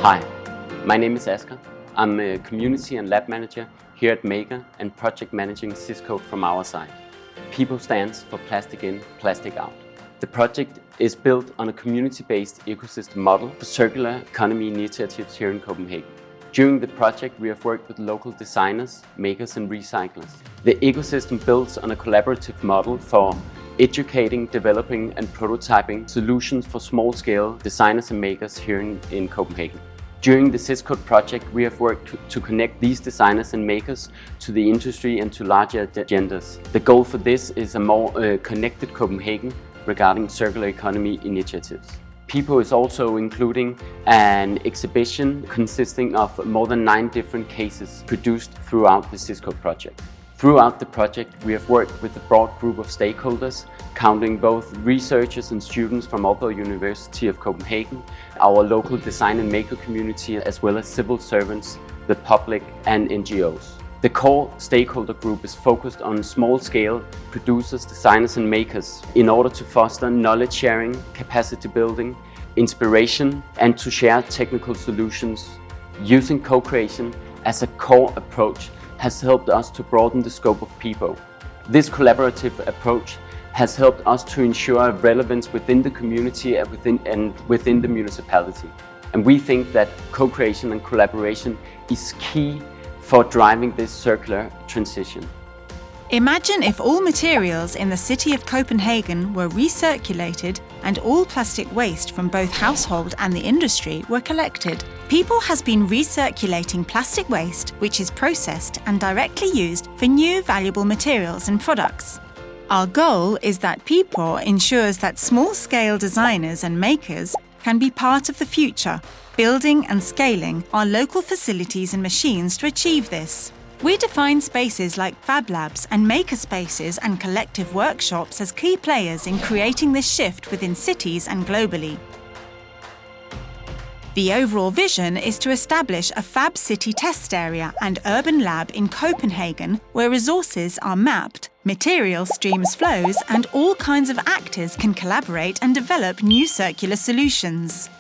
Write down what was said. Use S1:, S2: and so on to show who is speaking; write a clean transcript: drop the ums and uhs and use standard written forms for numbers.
S1: Hi, my name is Asger. I'm a community and lab manager here at Maker and project managing SISCODE from our side. PIPO stands for Plastic In, Plastic Out. The project is built on a community-based ecosystem model for circular economy initiatives here in Copenhagen. During the project, we have worked with local designers, makers and recyclers. The ecosystem builds on a collaborative model for educating, developing and prototyping solutions for small-scale designers and makers here in Copenhagen. During the SISCODE project, we have worked to connect these designers and makers to the industry and to larger agendas. The goal for this is a more connected Copenhagen regarding circular economy initiatives. PIPO is also including an exhibition consisting of more than 9 different cases produced throughout the SISCODE project. Throughout the project, we have worked with a broad group of stakeholders, counting both researchers and students from Aalborg University of Copenhagen, our local design and maker community, as well as civil servants, the public and NGOs. The core stakeholder group is focused on small-scale producers, designers and makers in order to foster knowledge sharing, capacity building, inspiration and to share technical solutions. Using co-creation as a core approach has helped us to broaden the scope of PIPO. This collaborative approach has helped us to ensure relevance within the community and within the municipality. And we think that co-creation and collaboration is key for driving this circular transition.
S2: Imagine if all materials in the city of Copenhagen were recirculated and all plastic waste from both household and the industry were collected. PIPO has been recirculating plastic waste, which is processed and directly used for new valuable materials and products. Our goal is that PIPO ensures that small-scale designers and makers can be part of the future, building and scaling our local facilities and machines to achieve this. We define spaces like Fab Labs and maker spaces and collective workshops as key players in creating this shift within cities and globally. The overall vision is to establish a Fab City test area and urban lab in Copenhagen where resources are mapped, material streams flows and all kinds of actors can collaborate and develop new circular solutions.